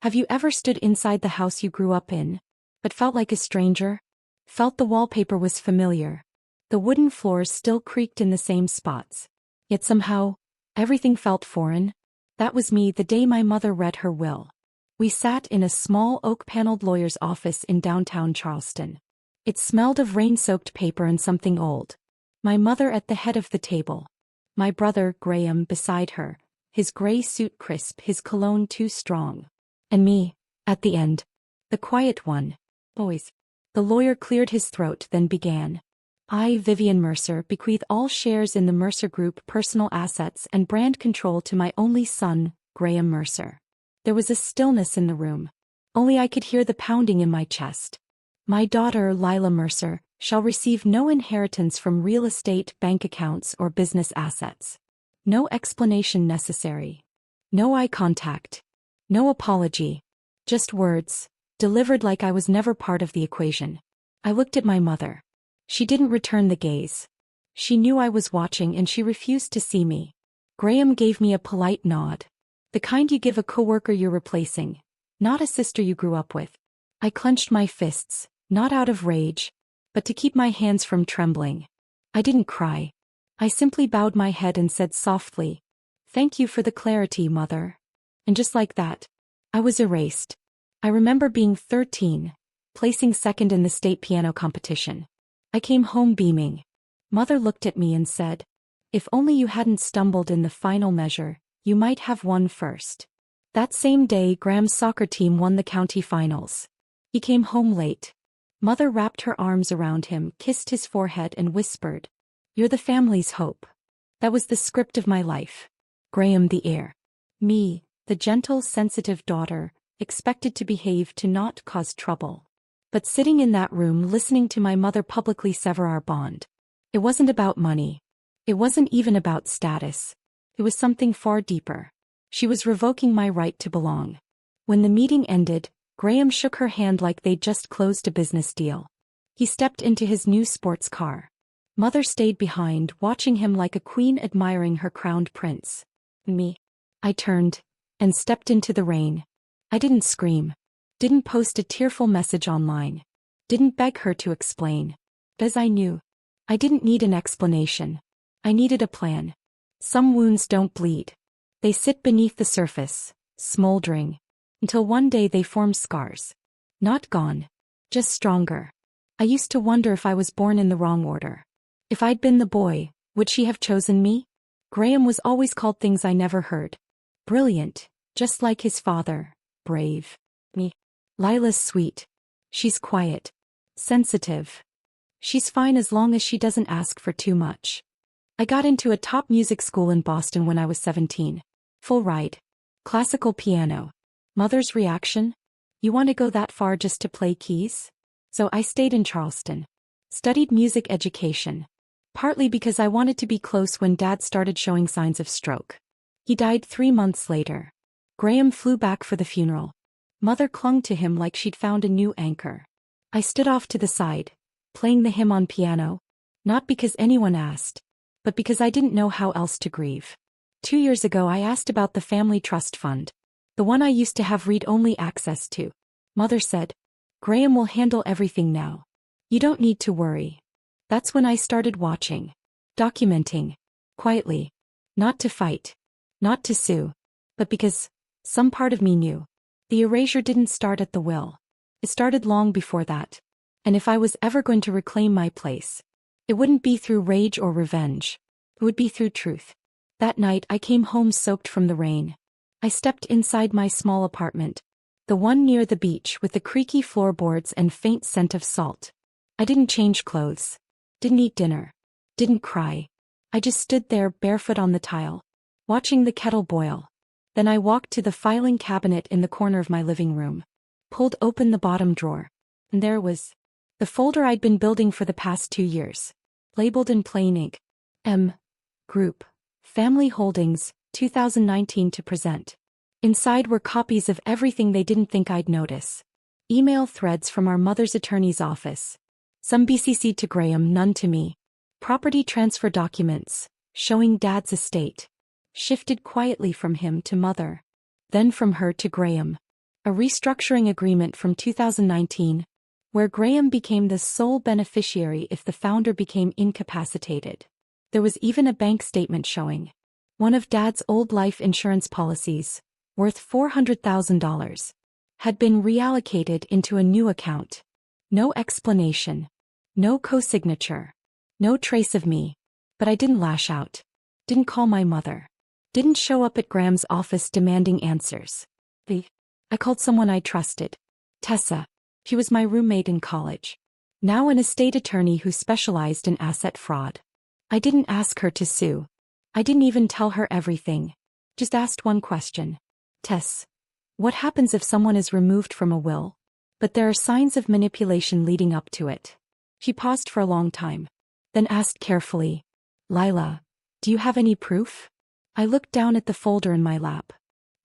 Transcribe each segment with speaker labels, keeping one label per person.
Speaker 1: Have you ever stood inside the house you grew up in, but felt like a stranger? Felt the wallpaper was familiar. The wooden floors still creaked in the same spots. Yet somehow, everything felt foreign. That was me the day my mother read her will. We sat in a small oak-paneled lawyer's office in downtown Charleston. It smelled of rain-soaked paper and something old. My mother at the head of the table. My brother, Graham, beside her, his gray suit crisp, his cologne too strong. And me, at the end. The quiet one. Boys. The lawyer cleared his throat, then began. I, Vivian Mercer, bequeath all shares in the Mercer Group, personal assets and brand control to my only son, Graham Mercer. There was a stillness in the room. Only I could hear the pounding in my chest. My daughter, Lila Mercer, shall receive no inheritance from real estate, bank accounts, or business assets. No explanation necessary. No eye contact. No apology. Just words, delivered like I was never part of the equation. I looked at my mother. She didn't return the gaze. She knew I was watching and she refused to see me. Graham gave me a polite nod. The kind you give a coworker you're replacing, not a sister you grew up with. I clenched my fists, not out of rage, but to keep my hands from trembling. I didn't cry. I simply bowed my head and said softly, "Thank you for the clarity, Mother." And just like that, I was erased. I remember being 13, placing second in the state piano competition. I came home beaming. Mother looked at me and said, "If only you hadn't stumbled in the final measure, you might have won first." That same day, Graham's soccer team won the county finals. He came home late. Mother wrapped her arms around him, kissed his forehead and whispered, "You're the family's hope." That was the script of my life. Graham the heir. Me, the gentle, sensitive daughter, expected to behave to not cause trouble. But sitting in that room listening to my mother publicly sever our bond. It wasn't about money. It wasn't even about status. It was something far deeper. She was revoking my right to belong. When the meeting ended, Graham shook her hand like they'd just closed a business deal. He stepped into his new sports car. Mother stayed behind, watching him like a queen admiring her crowned prince. Me. I turned and stepped into the rain. I didn't scream. Didn't post a tearful message online. Didn't beg her to explain. As I knew. I didn't need an explanation. I needed a plan. Some wounds don't bleed. They sit beneath the surface, smoldering, until one day they form scars. Not gone. Just stronger. I used to wonder if I was born in the wrong order. If I'd been the boy, would she have chosen me? Graham was always called things I never heard. Brilliant, just like his father. Brave. Me. Lila's sweet. She's quiet. Sensitive. She's fine as long as she doesn't ask for too much. I got into a top music school in Boston when I was 17. Full ride. Classical piano. Mother's reaction? You want to go that far just to play keys? So I stayed in Charleston. Studied music education. Partly because I wanted to be close when Dad started showing signs of stroke. He died 3 months later. Graham flew back for the funeral. Mother clung to him like she'd found a new anchor. I stood off to the side, playing the hymn on piano, not because anyone asked, but because I didn't know how else to grieve. 2 years ago I asked about the family trust fund, the one I used to have read-only access to. Mother said, "Graham will handle everything now. You don't need to worry." That's when I started watching, documenting, quietly, not to fight, not to sue, but because some part of me knew. The erasure didn't start at the will. It started long before that. And if I was ever going to reclaim my place, it wouldn't be through rage or revenge. It would be through truth. That night I came home soaked from the rain. I stepped inside my small apartment, the one near the beach with the creaky floorboards and faint scent of salt. I didn't change clothes. Didn't eat dinner. Didn't cry. I just stood there barefoot on the tile, watching the kettle boil. Then I walked to the filing cabinet in the corner of my living room, pulled open the bottom drawer, and there was the folder I'd been building for the past 2 years, labeled in plain ink. M. Group. Family Holdings, 2019 to present. Inside were copies of everything they didn't think I'd notice. Email threads from our mother's attorney's office. Some BCC to Graham, none to me. Property transfer documents, showing Dad's estate. Shifted quietly from him to Mother. Then from her to Graham. A restructuring agreement from 2019, where Graham became the sole beneficiary if the founder became incapacitated. There was even a bank statement showing one of Dad's old life insurance policies, worth $400,000, had been reallocated into a new account. No explanation. No co-signature. No trace of me. But I didn't lash out. Didn't call my mother. Didn't show up at Graham's office demanding answers. I called someone I trusted. Tessa. She was my roommate in college. Now an estate attorney who specialized in asset fraud. I didn't ask her to sue. I didn't even tell her everything. Just asked one question. Tess, what happens if someone is removed from a will, but there are signs of manipulation leading up to it? She paused for a long time, then asked carefully, Lila, do you have any proof? I looked down at the folder in my lap.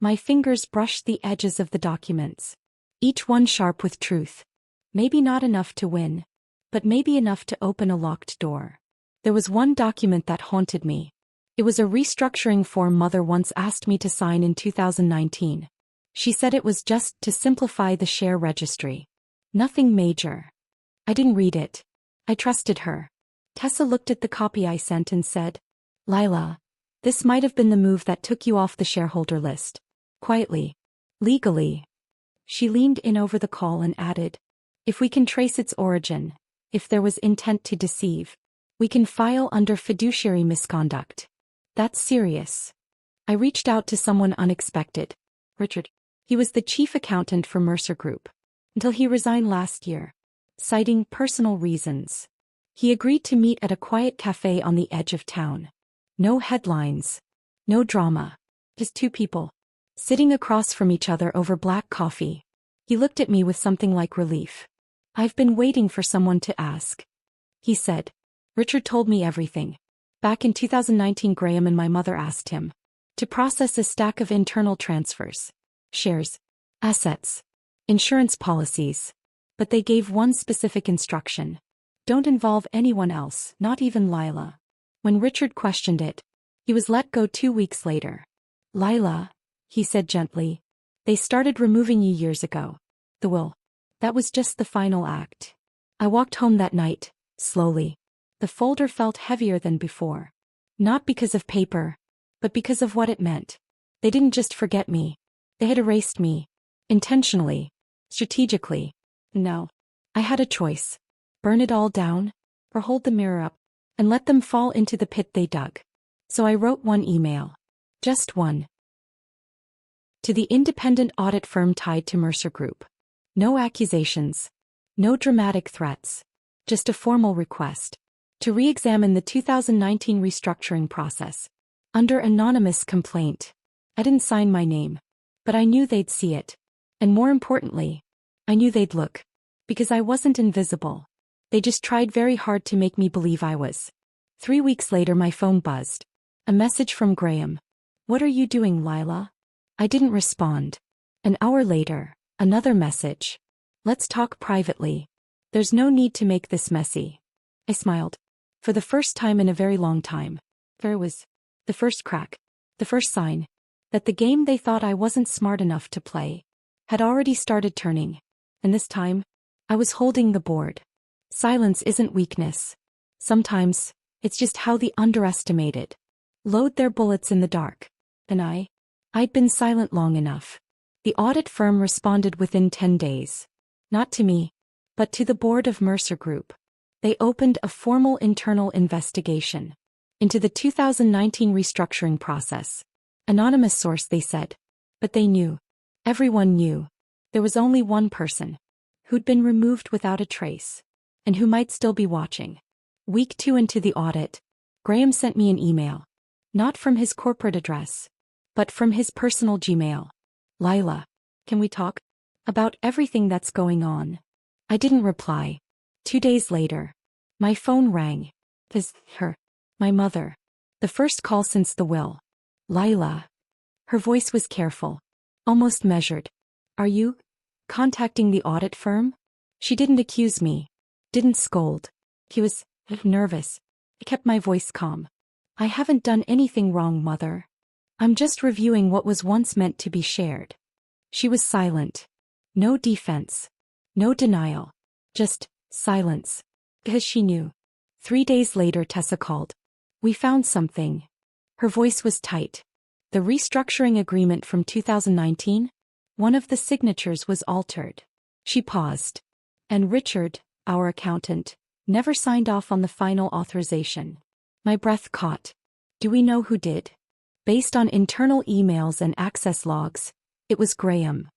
Speaker 1: My fingers brushed the edges of the documents, each one sharp with truth. Maybe not enough to win, but maybe enough to open a locked door. There was one document that haunted me. It was a restructuring form Mother once asked me to sign in 2019. She said it was just to simplify the share registry. Nothing major. I didn't read it. I trusted her. Tessa looked at the copy I sent and said, Lila, this might have been the move that took you off the shareholder list. Quietly. Legally. She leaned in over the call and added, if we can trace its origin, if there was intent to deceive, we can file under fiduciary misconduct. That's serious. I reached out to someone unexpected. Richard. He was the chief accountant for Mercer Group. Until he resigned last year. Citing personal reasons. He agreed to meet at a quiet cafe on the edge of town. No headlines. No drama. Just two people. Sitting across from each other over black coffee. He looked at me with something like relief. I've been waiting for someone to ask. He said. Richard told me everything. Back in 2019, Graham and my mother asked him to process a stack of internal transfers, shares, assets, insurance policies. But they gave one specific instruction. Don't involve anyone else, not even Lila. When Richard questioned it, he was let go 2 weeks later. Lila, he said gently, they started removing you years ago. The will. That was just the final act. I walked home that night, slowly. The folder felt heavier than before. Not because of paper, but because of what it meant. They didn't just forget me. They had erased me. Intentionally. Strategically. No. I had a choice. Burn it all down, or hold the mirror up, and let them fall into the pit they dug. So I wrote one email. Just one. To the independent audit firm tied to Mercer Group. No accusations. No dramatic threats. Just a formal request. To re-examine the 2019 restructuring process. Under anonymous complaint. I didn't sign my name. But I knew they'd see it. And more importantly, I knew they'd look. Because I wasn't invisible. They just tried very hard to make me believe I was. 3 weeks later my phone buzzed. A message from Graham. What are you doing, Lila? I didn't respond. An hour later, another message. Let's talk privately. There's no need to make this messy. I smiled. For the first time in a very long time. There was the first crack. The first sign. That the game they thought I wasn't smart enough to play had already started turning. And this time, I was holding the board. Silence isn't weakness. Sometimes, it's just how the underestimated load their bullets in the dark. And I'd been silent long enough. The audit firm responded within 10 days. Not to me, but to the board of Mercer Group. They opened a formal internal investigation into the 2019 restructuring process. Anonymous source, they said. But they knew. Everyone knew. There was only one person who'd been removed without a trace, and who might still be watching. Week 2 into the audit, Graham sent me an email. Not from his corporate address, but from his personal Gmail. Lila, can we talk about everything that's going on? I didn't reply. 2 days later, my phone rang. My mother. The first call since the will. Lila. Her voice was careful, almost measured. Are you contacting the audit firm? She didn't accuse me. Didn't scold. He was nervous. I kept my voice calm. I haven't done anything wrong, Mother. I'm just reviewing what was once meant to be shared. She was silent. No defense. No denial. Just silence. Because she knew. 3 days later, Tessa called. We found something. Her voice was tight. The restructuring agreement from 2019? One of the signatures was altered. She paused. And Richard, our accountant, never signed off on the final authorization. My breath caught. Do we know who did? Based on internal emails and access logs, it was Graham.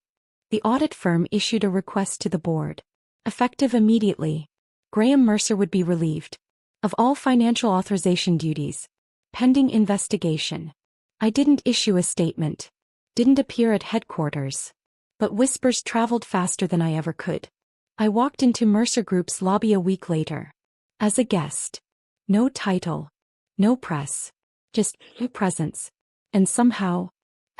Speaker 1: The audit firm issued a request to the board. Effective immediately, Graham Mercer would be relieved of all financial authorization duties, pending investigation. I didn't issue a statement, didn't appear at headquarters, but whispers traveled faster than I ever could. I walked into Mercer Group's lobby a week later. As a guest. No title. No press. Just a presence. And somehow,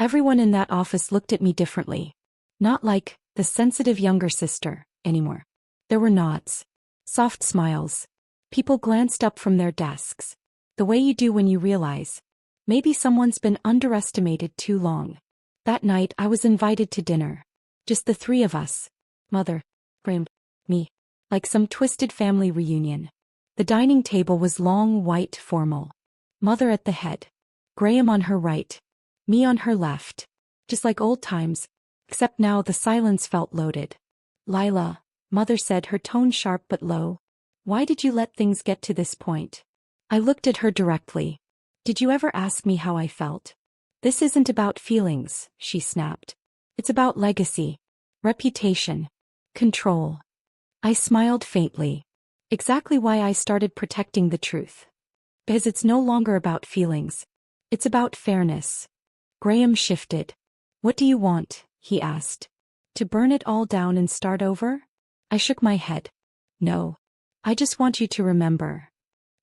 Speaker 1: everyone in that office looked at me differently. Not like the sensitive younger sister anymore. There were nods. Soft smiles. People glanced up from their desks. The way you do when you realize maybe someone's been underestimated too long. That night I was invited to dinner. Just the three of us. Mother, Graham, me. Like some twisted family reunion. The dining table was long, white, formal. Mother at the head. Graham on her right. Me on her left. Just like old times. Except now the silence felt loaded. Lila, Mother said, her tone sharp but low. Why did you let things get to this point? I looked at her directly. Did you ever ask me how I felt? This isn't about feelings, she snapped. It's about legacy. Reputation. Control. I smiled faintly. Exactly why I started protecting the truth. Because it's no longer about feelings. It's about fairness. Graham shifted. What do you want? He asked. To burn it all down and start over? I shook my head. No. I just want you to remember.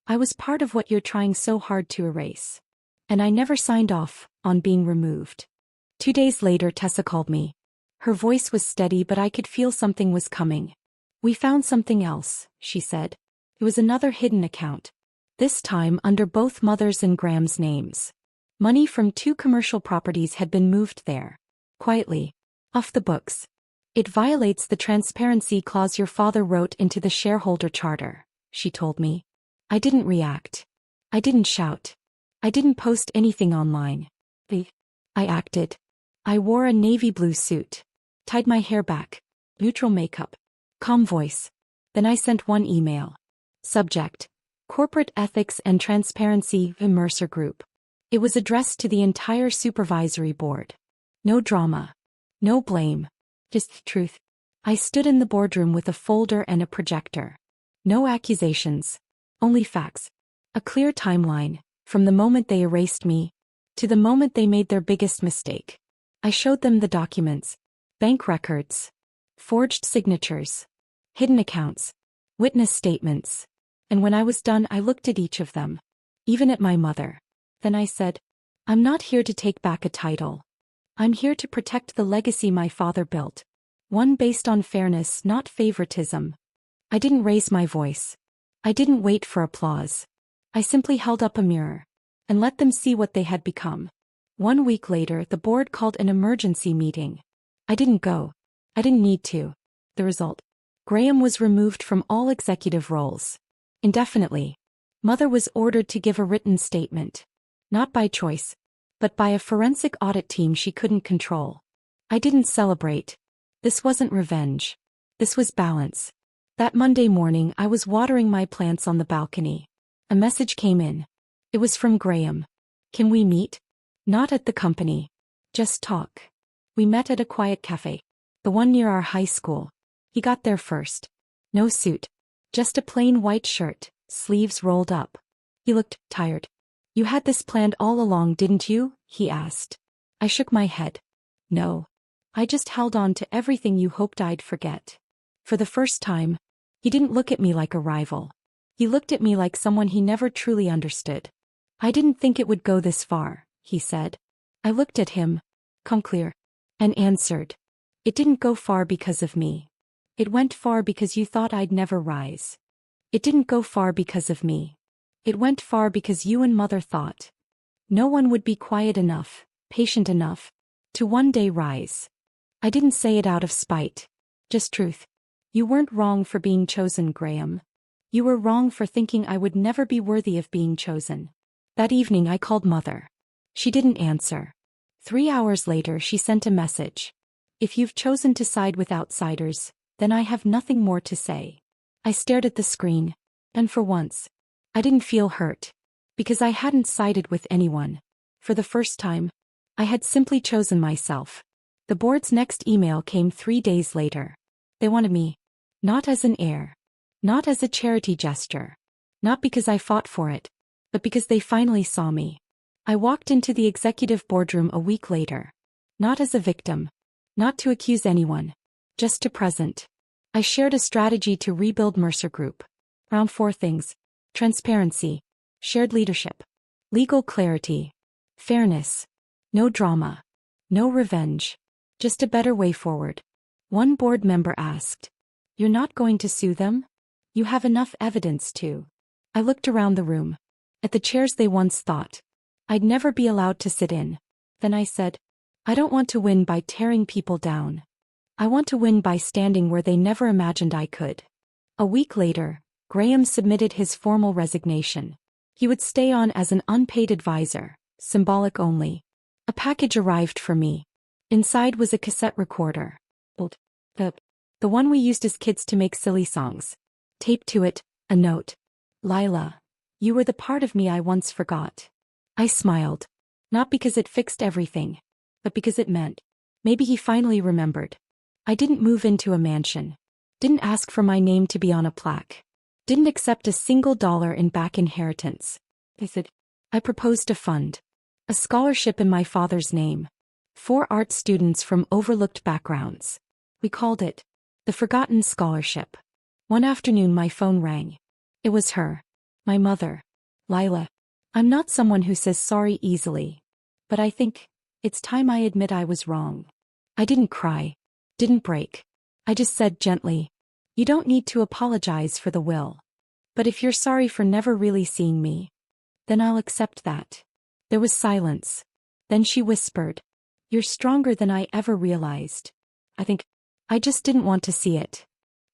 Speaker 1: I was part of what you're trying so hard to erase. And I never signed off on being removed. 2 days later, Tessa called me. Her voice was steady, but I could feel something was coming. We found something else, she said. It was another hidden account. This time under both Mother's and Graham's names. Money from 2 commercial properties had been moved there. Quietly. Off the books. It violates the transparency clause your father wrote into the shareholder charter, she told me. I didn't react. I didn't shout. I didn't post anything online. I acted. I wore a navy blue suit. Tied my hair back. Neutral makeup. Calm voice. Then I sent one email. Subject. Corporate Ethics and Transparency, the Mercer Group. It was addressed to the entire supervisory board. No drama. No blame. Just truth. I stood in the boardroom with a folder and a projector. No accusations. Only facts. A clear timeline, from the moment they erased me, to the moment they made their biggest mistake. I showed them the documents. Bank records. Forged signatures. Hidden accounts. Witness statements. And when I was done, I looked at each of them. Even at my mother. Then I said, I'm not here to take back a title. I'm here to protect the legacy my father built. One based on fairness, not favoritism. I didn't raise my voice. I didn't wait for applause. I simply held up a mirror and let them see what they had become. 1 week later, the board called an emergency meeting. I didn't go. I didn't need to. The result. Graham was removed from all executive roles. Indefinitely. Mother was ordered to give a written statement. Not by choice, but by a forensic audit team she couldn't control. I didn't celebrate. This wasn't revenge. This was balance. That Monday morning, I was watering my plants on the balcony. A message came in. It was from Graham. Can we meet? Not at the company. Just talk. We met at a quiet cafe. The one near our high school. He got there first. No suit. Just a plain white shirt, sleeves rolled up. He looked tired. You had this planned all along, didn't you? He asked. I shook my head. No. I just held on to everything you hoped I'd forget. For the first time, he didn't look at me like a rival. He looked at me like someone he never truly understood. I didn't think it would go this far, he said. I looked at him, calm clear, and answered. It didn't go far because of me. It went far because you thought I'd never rise. It didn't go far because of me. It went far because you and Mother thought no one would be quiet enough, patient enough, to one day rise. I didn't say it out of spite. Just truth. You weren't wrong for being chosen, Graham. You were wrong for thinking I would never be worthy of being chosen. That evening I called Mother. She didn't answer. 3 hours later she sent a message. If you've chosen to side with outsiders, then I have nothing more to say. I stared at the screen, and for once, I didn't feel hurt. Because I hadn't sided with anyone. For the first time, I had simply chosen myself. The board's next email came 3 days later. They wanted me. Not as an heir. Not as a charity gesture. Not because I fought for it. But because they finally saw me. I walked into the executive boardroom a week later. Not as a victim. Not to accuse anyone. Just to present. I shared a strategy to rebuild Mercer Group. Around 4 things. Transparency. Shared leadership. Legal clarity. Fairness. No drama. No revenge. Just a better way forward. One board member asked, "You're not going to sue them? You have enough evidence to." I looked around the room. At the chairs they once thought I'd never be allowed to sit in. Then I said, "I don't want to win by tearing people down. I want to win by standing where they never imagined I could." A week later, Graham submitted his formal resignation. He would stay on as an unpaid advisor, symbolic only. A package arrived for me. Inside was a cassette recorder. Old. The one we used as kids to make silly songs. Taped to it, a note. "Lila, you were the part of me I once forgot." I smiled. Not because it fixed everything, but because it meant maybe he finally remembered. I didn't move into a mansion. Didn't ask for my name to be on a plaque. Didn't accept a single dollar in back inheritance. I proposed a fund. A scholarship in my father's name. 4 art students from overlooked backgrounds. We called it the Forgotten Scholarship. One afternoon my phone rang. It was her. My mother. "Lila, I'm not someone who says sorry easily. But I think it's time I admit I was wrong." I didn't cry. Didn't break. I just said gently, "You don't need to apologize for the will. But if you're sorry for never really seeing me, then I'll accept that." There was silence. Then she whispered, "You're stronger than I ever realized." I think I just didn't want to see it.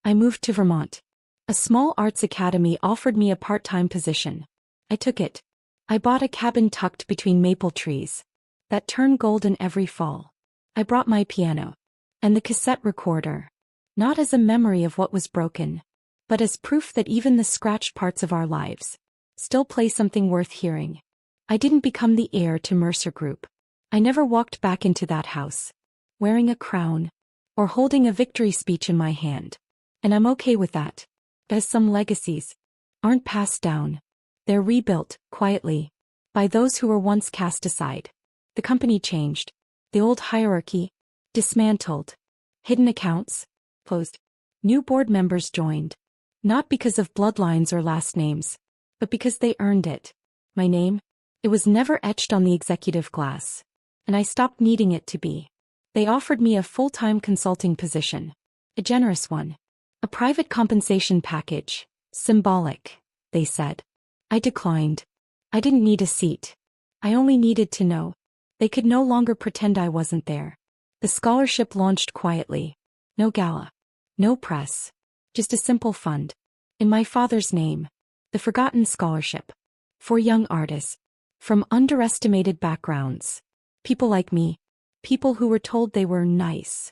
Speaker 1: I moved to Vermont. A small arts academy offered me a part-time position. I took it. I bought a cabin tucked between maple trees that turn golden every fall. I brought my piano and the cassette recorder, not as a memory of what was broken, but as proof that even the scratched parts of our lives still play something worth hearing. I didn't become the heir to Mercer Group. I never walked back into that house, wearing a crown, or holding a victory speech in my hand. And I'm okay with that, as some legacies aren't passed down. They're rebuilt, quietly, by those who were once cast aside. The company changed. The old hierarchy dismantled. Hidden accounts closed. New board members joined. Not because of bloodlines or last names, but because they earned it. My name? It was never etched on the executive glass. And I stopped needing it to be. They offered me a full-time consulting position. A generous one. A private compensation package. Symbolic, they said. I declined. I didn't need a seat. I only needed to know. They could no longer pretend I wasn't there. The scholarship launched quietly. No gala. No press. Just a simple fund. In my father's name. The Forgotten Scholarship. For young artists. From underestimated backgrounds. People like me. People who were told they were nice.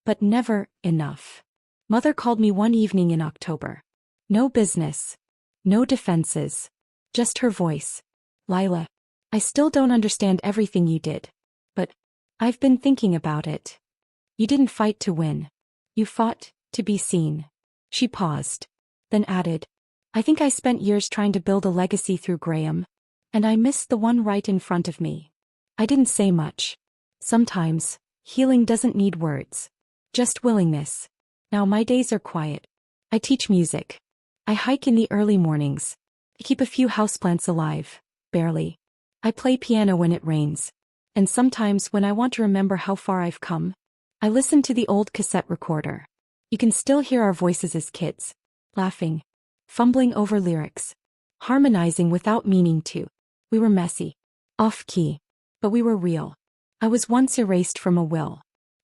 Speaker 1: But never enough. Mother called me one evening in October. No business. No defenses. Just her voice. "Lila, I still don't understand everything you did. But I've been thinking about it. You didn't fight to win. You fought to be seen." She paused. Then added, "I think I spent years trying to build a legacy through Graham. And I missed the one right in front of me." I didn't say much. Sometimes, healing doesn't need words. Just willingness. Now my days are quiet. I teach music. I hike in the early mornings. I keep a few houseplants alive, barely. I play piano when it rains. And sometimes when I want to remember how far I've come, I listen to the old cassette recorder. You can still hear our voices as kids, laughing, fumbling over lyrics, harmonizing without meaning to. We were messy, off-key, but we were real. I was once erased from a will.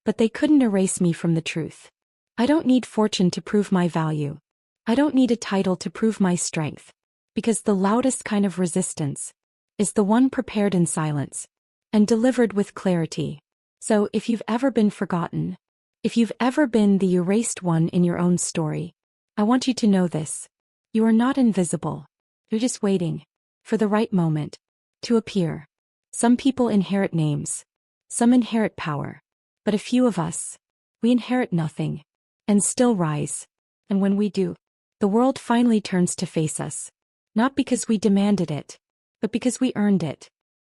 Speaker 1: but they couldn't erase me from the truth. I don't need fortune to prove my value. I don't need a title to prove my strength. Because the loudest kind of resistance is the one prepared in silence and delivered with clarity. So if you've ever been forgotten, if you've ever been the erased one in your own story, I want you to know this. You are not invisible. You're just waiting for the right moment to appear. Some people inherit names. Some inherit power. But a few of us, we inherit nothing and still rise. And when we do, the world finally turns to face us. Not because we demanded it, but because we earned it.